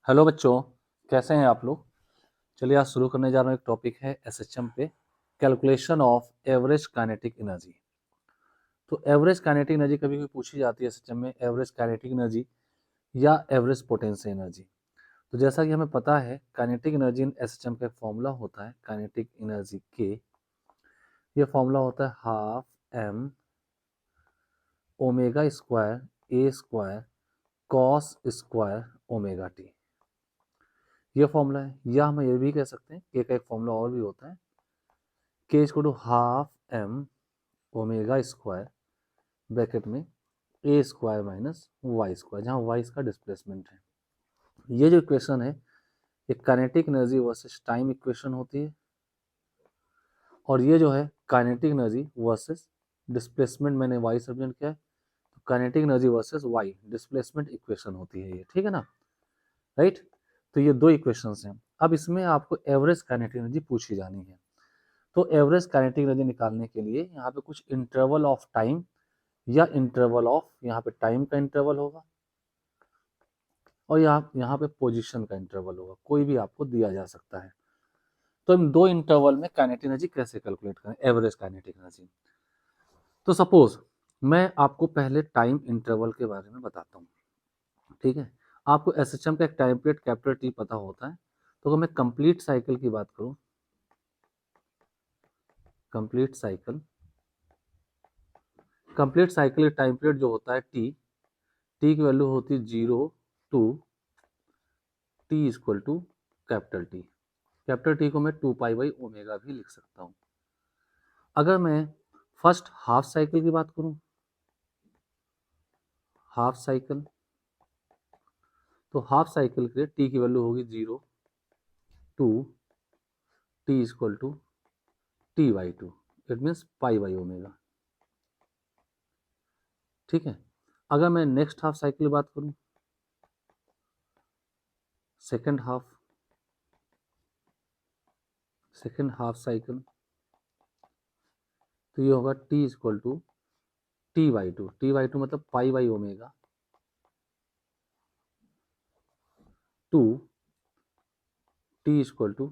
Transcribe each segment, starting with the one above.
Hello बच्चों, कैसे हैं आप लोग। चलिए आज शुरू करने जा रहा हूँ। एक टॉपिक है एसएचएम पे, calculation of average kinetic energy. तो एवरेज काइनेटिक एनर्जी कभी भी पूछी जाती है एसएचएम में, एवरेज काइनेटिक एनर्जी या एवरेज पोटेंशियल एनर्जी। तो जैसा कि हमें पता है काइनेटिक एनर्जी इन एसएचएम का एक फॉर्मूला होता है काइनेटिक एनर्जी के। ये फॉर्मूला होता है half M omega square A square cos square omega T. ये फॉर्मूला है, या हम ये भी कह सकते हैं के का एक फॉर्मूला और भी होता है K is to half M omega square bracket में A square minus Y square, जहाँ वाई इसका डिस्प्लेसमेंट है। ये जो इक्वेशन है ये kinetic energy versus time equation होती है, और ये जो है काइनेटिक एनर्जी वर्सेस डिस्प्लेसमेंट, मैंने वाई रिप्रेजेंट किया है, तो kinetic energy versus Y displacement equation होती है ये, ठीक है ना, राइट। तो ये दो इक्वेशंस हैं। अब इसमें आपको एवरेज काइनेटिक एनर्जी पूछी जानी है। तो एवरेज काइनेटिक एनर्जी निकालने के लिए यहाँ पे कुछ इंटरवल ऑफ टाइम या इंटरवल ऑफ, यहाँ पे टाइम का इंटरवल होगा और यहाँ पे पोजीशन का इंटरवल होगा, कोई भी आपको दिया जा सकता है। तो इन दो इंटरवल में काइनेटिक एनर्जी कैसे कैलकुलेट करें, एवरेज काइनेटिक एनर्जी। तो सपोज मैं आपको पहले टाइम इंटरवल के बारे में बताता हूँ, ठीक है। आपको एसएचएम का एक टाइम पीरियड कैपिटल टी पता होता है। तो अगर मैं कंप्लीट साइकिल की बात करूँ, कंप्लीट साइकिल टाइम पीरियड जो होता है टी की वैल्यू होती है 0 to T equal to capital T. Capital T को मैं 2 पाई/ओमेगा भी लिख सकता हूँ। अगर मैं फर्स्ट हाफ साइकिल की बात करूँ, हाफ साइकिल, तो हाफ साइकिल के लिए टी की वैल्यू होगी 0 to T equal to T/2, it means pi omega, ठीक है। अगर मैं नेक्स्ट हाफ साइकिल की बात करूँ, सेकेंड हाफ साइकिल, तो ये होगा टी इक्वल टू T/2 मतलब pi omega to T equal to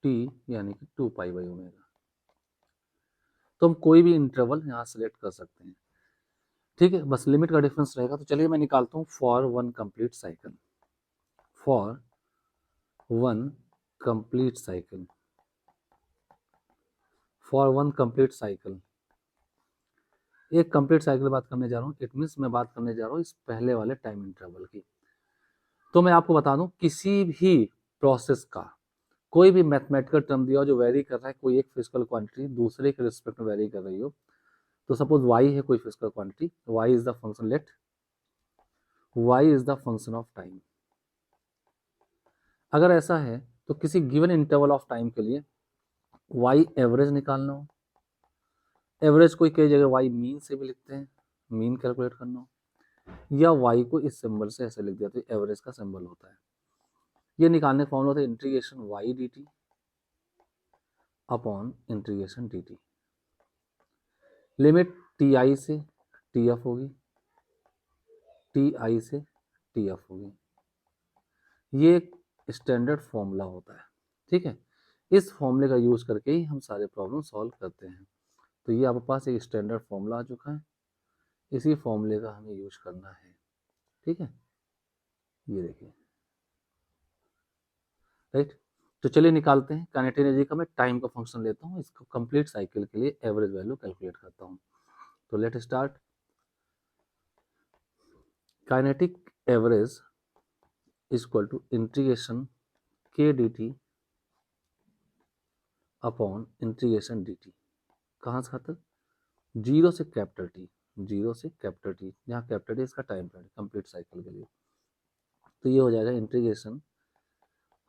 T, यानी कि 2 पाई/ओमेगा। तो हम कोई भी इंटरवल यहाँ सेलेक्ट कर सकते हैं, ठीक है, बस लिमिट का डिफरेंस रहेगा। तो चलिए मैं निकालता हूँ for one complete cycle, for one complete cycle, for one complete cycle. एक कंप्लीट साइकिल बात करने जा रहा हूँ, इट मीन्स मैं बात करने जा रहा हूँ इस पहले वाले टाइम इंटरवल की। तो मैं आपको बता दूं, किसी भी प्रोसेस का कोई भी मैथमेटिकल टर्म दिया हो जो वेरी कर रहा है, कोई एक फिजिकल क्वांटिटी दूसरे के रिस्पेक्ट में वेरी कर रही हो, तो सपोज y है कोई physical quantity, y is the function, let y is the function of time. अगर ऐसा है तो किसी गिवन इंटरवल ऑफ टाइम के लिए y एवरेज निकालना हो, एवरेज कोई कई जगह y मीन से भी लिखते हैं, मीन कैलकुलेट करना हो, या y को इस सिंबल से ऐसे लिख दिया तो एवरेज का सिंबल होता है। ये निकालने का फॉर्मूला होता है integration y dt upon integration dt। Limit T I से टी एफ होगी, टी आई से टी एफ होगी। ये एक स्टैंडर्ड फॉर्मूला होता है, ठीक है। इस फॉर्मूले का यूज करके ही हम सारे प्रॉब्लम सॉल्व करते हैं। तो ये आपके पास एक स्टैंडर्ड फॉर्मूला आ चुका है, इसी फॉर्मूले का हमें यूज करना है, ठीक है। ये देखिए, राइट। तो चलिए निकालते हैं काइनेटिक एनर्जी का। मैं टाइम का फंक्शन लेता हूँ, इसको कंप्लीट साइकिल के लिए एवरेज वैल्यू कैलकुलेट करता हूँ। तो let start. Kinetic average equal to integration के D T upon integration D T. कहाँ से खातर, जीरो से कैपिटल टी, जीरो से कैपिटल टी, जहाँ कैपिटल टी इसका टाइम पीरियड कंप्लीट साइकिल के लिए। तो ये हो जाएगा integration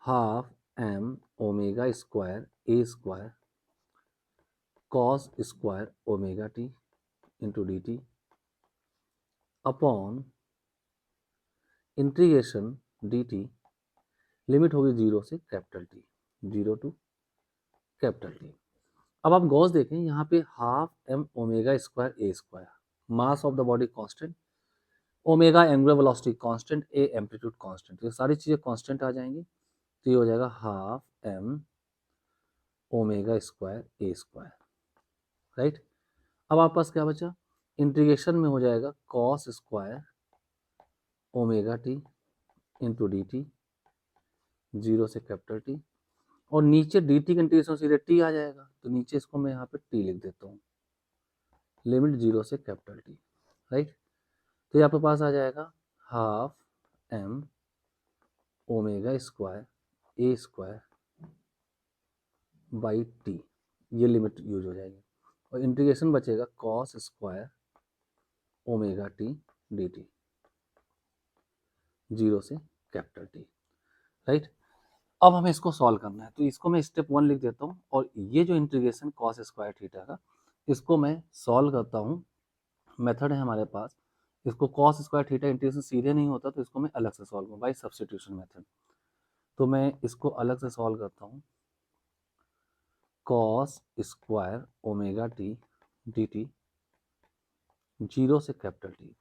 half M omega square A square cos square omega T into D T upon integration D T, limit होगी जीरो से capital T, zero to capital T. अब आप गौस देखें, यहाँ पे half M omega square A square, mass of the body constant, omega angular velocity constant, A amplitude constant, ये सारी चीजें कांस्टेंट आ जाएंगी, तो ये हो जाएगा half M omega square A square, right. अब आपके पास क्या बचा, इंटीग्रेशन में हो जाएगा cos square omega T into D T, zero से कैपिटल टी, और नीचे डी टी का इंटीग्रेशन सीधे टी आ जाएगा, तो नीचे इसको मैं यहाँ पे टी लिख देता हूँ, लिमिट जीरो से कैपिटल टी, राइट। तो ये आपके पास आ जाएगा half M omega square A square by T, ये लिमिट यूज हो जाएगी, और इंटीग्रेशन बचेगा cos square omega T D T, zero से कैपिटल टी, राइट। अब हमें इसको सॉल्व करना है, तो इसको मैं स्टेप 1 लिख देता हूँ, और ये जो इंटीग्रेशन कॉस स्क्वायर थीटा का, इसको मैं सॉल्व करता हूँ। मेथड है हमारे पास, इसको कॉस स्क्वायर थीटा इंटीग्रेशन सीधे नहीं होता, तो इसको मैं अलग से सॉल्व करूँ बाई सब्सटीट्यूशन मेथड। तो मैं इसको अलग से सॉल्व करता हूँ, cos square omega T D T, zero से कैपिटल टी,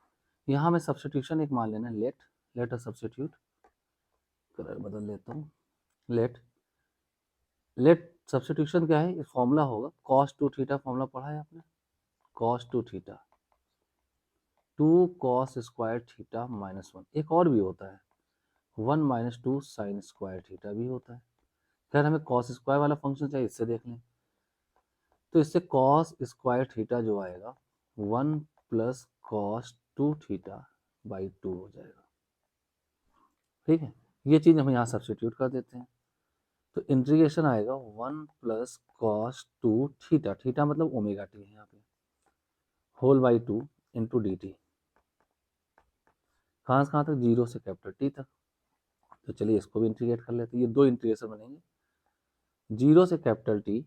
यहाँ मैं सब्सटीट्यूशन एक मान लेना, लेट अ सब्सटीट्यूट, कलर बदल लेता हूँ, लेट सब्सटीट्यूशन क्या है, फॉर्मूला होगा कॉस टू थीटा, फॉर्मूला पढ़ा है आपने, cos two theta two cos square theta minus one, एक और भी होता है 1 - 2 साइन स्क्वायर थीटा भी होता है। खैर हमें कॉस स्क्वायर वाला फंक्शन चाहिए, इससे देख लें, तो इससे कॉस स्क्वायर थीटा जो आएगा 1 + कॉस टू थीटा बाई 2 हो जाएगा, ठीक है। ये चीज़ हम यहाँ सब्सटीट्यूट कर देते हैं, तो इंटीग्रेशन आएगा 1 + कॉस टू थीटा, थीटा मतलब ओमेगा टी है यहाँ पे, whole by 2 into D T, कहाँ से कहाँ तक, जीरो से कैपिटल टी तक। तो चलिए इसको भी इंटीग्रेट कर लेते हैं, ये दो इंटीग्रेशन बनेंगे, जीरो से कैपिटल टी,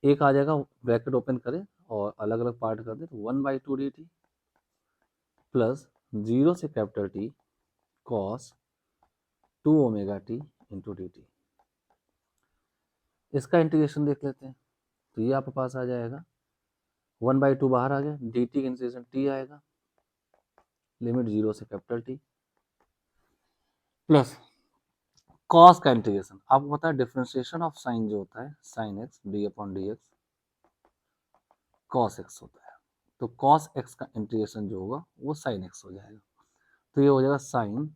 एक आ जाएगा ब्रैकेट ओपन करें और अलग अलग पार्ट कर दें, तो 1/2 डी टी प्लस जीरो से capital T cos 2 omega T into D T. इसका इंटीग्रेशन देख लेते हैं, तो ये आपके पास आ जाएगा 1/2 बाहर आ गया, डी टी का इंटीग्रेशन टी आएगा, लिमिट जीरो से कैपिटल टी, प्लस कॉस का इंटीग्रेशन, आपको पता है डिफरेंशिएशन ऑफ साइन जो होता है sine x D upon D x cos x होता है, तो कॉस एक्स का इंटीग्रेशन जो होगा वो साइन एक्स हो जाएगा, तो ये हो जाएगा साइन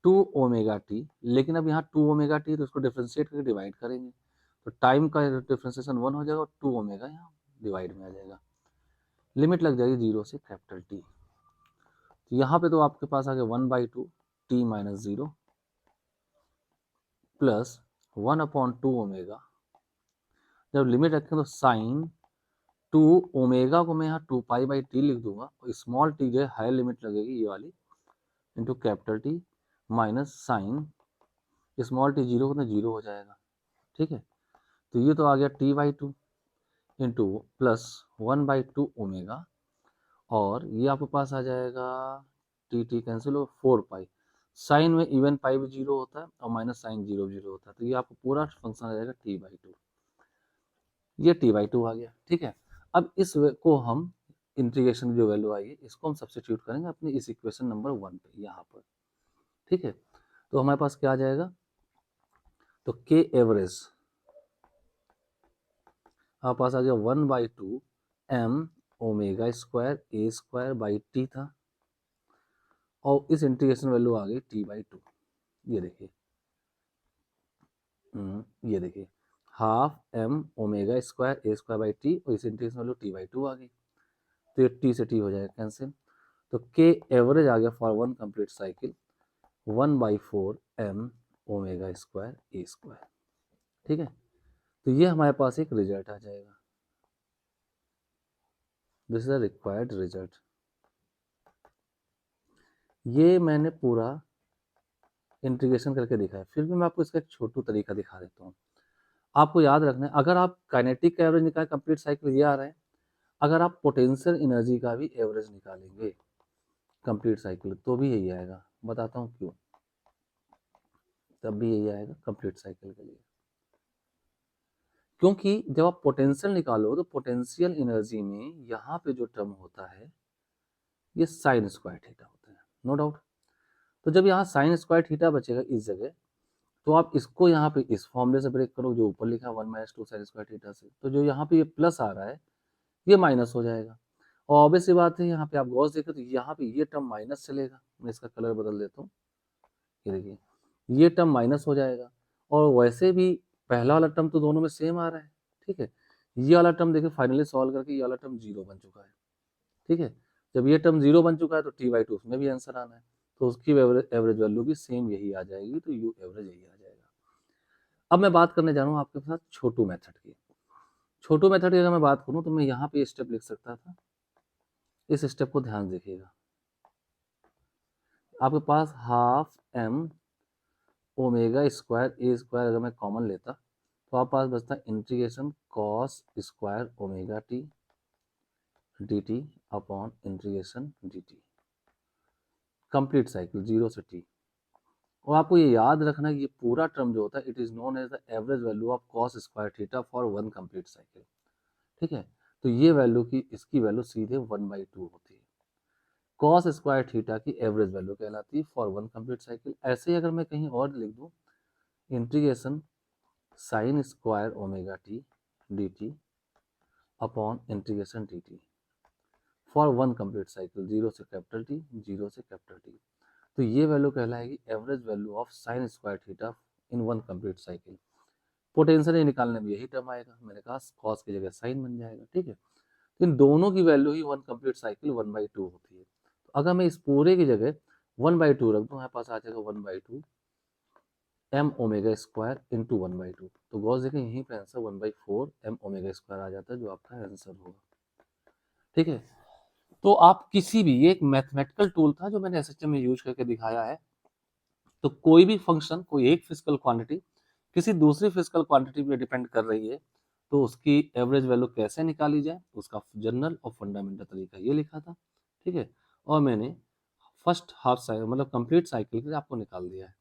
2 ओमेगा टी, लेकिन अब यहाँ 2 ओमेगा टी, तो इसको डिफ्रेंशिएट करके डिवाइड करेंगे, तो टाइम का डिफ्रेंशिएशन 1 हो जाएगा और 2 ओमेगा यहाँ डिवाइड में आ जाएगा, लिमिट लग जाएगी जीरो से कैपिटल टी, तो यहाँ पे तो आपके पास आ गया 1/2 T minus zero plus 1/2 omega, जब लिमिट रखें तो साइन 2 ओमेगा को मैं यहाँ 2π/t लिख दूंगा, और स्मॉल टी जो है हायर लिमिट लगेगी ये वाली, into capital T minus sine small T zero को, जीरो हो जाएगा, ठीक है। तो ये तो आ गया t/2 इंटू प्लस 1/2 ओमेगा, और ये आपके पास आ जाएगा टी कैंसिल हो 4π, साइन में इवन पाई भी जीरो होता है और माइनस साइन जीरो जीरो होता है, तो ये आपको पूरा फंक्शन आ जाएगा t/2, ये t/2 आ गया, ठीक है। अब इस को हम इंटीग्रेशन की जो वैल्यू आई है इसको हम सब्स्टिट्यूट करेंगे अपने इस इक्वेशन नंबर 1 पे यहाँ पर, ठीक है। तो हमारे पास क्या आ जाएगा, तो के एवरेज हमारे पास आ गया 1/2 m omega square A square by T था, और इस इंटीग्रेशन वैल्यू आ गई t/2, ये देखिए, ये देखिए half m omega square A square by T, और इस इंटीग्रेशन वैल्यू t/2 आ गई, तो ये t से t हो जाएगा कैंसिल, तो के एवरेज आ गया for one complete cycle 1/4 m omega square A square, ठीक है। तो ये हमारे पास एक रिजल्ट आ जाएगा, this is the required result. ये मैंने पूरा इंटीग्रेशन करके दिखाया, फिर भी मैं आपको इसका एक छोटू तरीका दिखा देता हूँ। आपको याद रखना है, अगर आप काइनेटिक का एवरेज निकालें कंप्लीट साइकिल ये आ रहा है, अगर आप पोटेंशियल एनर्जी का भी एवरेज निकालेंगे कंप्लीट साइकिल तो भी यही आएगा, बताता हूँ क्यों, तब भी यही आएगा कंप्लीट साइकिल के लिए, क्योंकि जब आप पोटेंशियल निकालो तो पोटेंशियल एनर्जी में यहाँ पे जो टर्म होता है ये साइन स्क्वायर थीटा होते हैं, नो डाउट। तो जब यहाँ साइन स्क्वायर थीटा बचेगा इस जगह, तो आप इसको यहाँ पे इस फॉर्मूले से ब्रेक करो जो ऊपर लिखा है 1 - 2 साइन स्क्वायर थीटा से, तो जो यहाँ पे ये प्लस आ रहा है ये माइनस हो जाएगा। और ऑब्वियस सी बात है, यहाँ पे आप गौर से देखें तो यहाँ पे ये टर्म माइनस चलेगा। मैं इसका कलर बदल देता हूँ, ये देखिए ये टर्म माइनस हो जाएगा। और वैसे भी पहला वाला टर्म तो दोनों में सेम आ रहा है, ठीक है। ये वाला टर्म देखिए फाइनली सॉल्व करके ये वाला टर्म 0 बन चुका है, ठीक है। जब ये टर्म 0 बन चुका है तो t/2 उसमें भी आंसर आना है, तो उसकी एवरेज वैल्यू भी सेम यही आ जाएगी, तो यू एवरेज यही आ जाएगा। अब मैं बात करने जा रहा हूँ आपके साथ छोटू मेथड की। छोटू मेथड की अगर मैं बात करूँ तो मैं यहाँ पे स्टेप लिख सकता था, इस स्टेप को ध्यान देखिएगा। आपके पास half m omega square A square अगर मैं कॉमन लेता तो आपके पास बचता integration cos square omega T D T upon integration D T, complete cycle 0 से t। और आपको ये याद रखना है ये पूरा टर्म जो होता है it is known as the average value of cos square theta for one complete cycle, ठीक है। तो ये वैल्यू की इसकी वैल्यू सीधे 1/2 होती है, कॉस स्क्वायर थीटा की एवरेज वैल्यू कहलाती है फॉर वन कंप्लीट साइकिल। ऐसे ही अगर मैं कहीं और लिख दूं integration sine square omega T D T upon integration D T for one complete cycle 0 से कैपिटल टी 0 से कैपिटल टी, तो ये वैल्यू कहलाएगी average value of sine square theta in one complete cycle. Potential निकालने में यही term आएगा, मैंने कहा कॉस की जगह साइन बन जाएगा, ठीक है। तो इन दोनों की वैल्यू ही वन कंप्लीट साइकिल 1/2 होती है। तो अगर मैं इस पूरे की जगह 1/2 रख दूं, हमारे पास आ जाएगा 1/2 m ओमेगा स्क्वायर इंटू 1/2। तो गौर देखें यहीं पे आंसर 1/4 m ओमेगा स्क्वायर आ जाता है, जो आपका आंसर होगा, ठीक है। तो आप किसी भी, ये एक मैथमेटिकल टूल था जो मैंने एसएचएम में यूज करके दिखाया है। तो कोई भी फंक्शन, कोई एक फिजिकल क्वांटिटी किसी दूसरी फिजिकल क्वांटिटी पे डिपेंड कर रही है, तो उसकी एवरेज वैल्यू कैसे निकाली जाए उसका जनरल और फंडामेंटल तरीका ये लिखा था, ठीक है। और मैंने फर्स्ट हाफ साइकिल मतलब कंप्लीट साइकिल के लिए आपको निकाल दिया है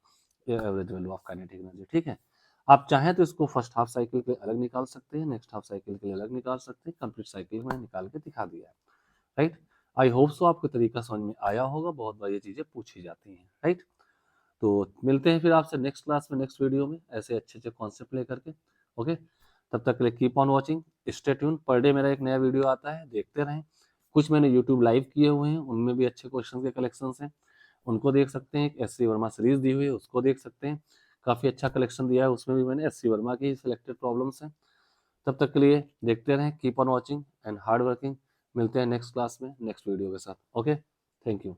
ये average value of kinetic energy, ठीक है। आप चाहें तो इसको फर्स्ट हाफ साइकिल के लिए अलग निकाल सकते हैं, नेक्स्ट हाफ साइकिल के लिए अलग निकाल सकते हैं, कंप्लीट साइकिल में निकाल के दिखा दिया है, राइट। आई होप सो आपको तरीका समझ में आया होगा, बहुत बार ये चीजें पूछी जाती हैं, राइट। तो मिलते हैं फिर आपसे नेक्स्ट क्लास में, नेक्स्ट वीडियो में, ऐसे अच्छे अच्छे कॉन्सेप्ट लेकर के, ओके। तब तक के लिए keep on watching, stay tune. Per day मेरा एक नया वीडियो आता है, देखते रहें। कुछ मैंने यूट्यूब लाइव किए हुए हैं, उनमें भी अच्छे क्वेश्चन के कलेक्शंस हैं, उनको देख सकते हैं। एक एस.सी. वर्मा सीरीज दी हुई है, उसको देख सकते हैं, काफ़ी अच्छा कलेक्शन दिया है, उसमें भी मैंने एस.सी. वर्मा की सिलेक्टेड प्रॉब्लम्स हैं। तब तक के लिए देखते रहें, keep on watching and hard working. मिलते हैं नेक्स्ट क्लास में नेक्स्ट वीडियो के साथ, ओके। Thank you.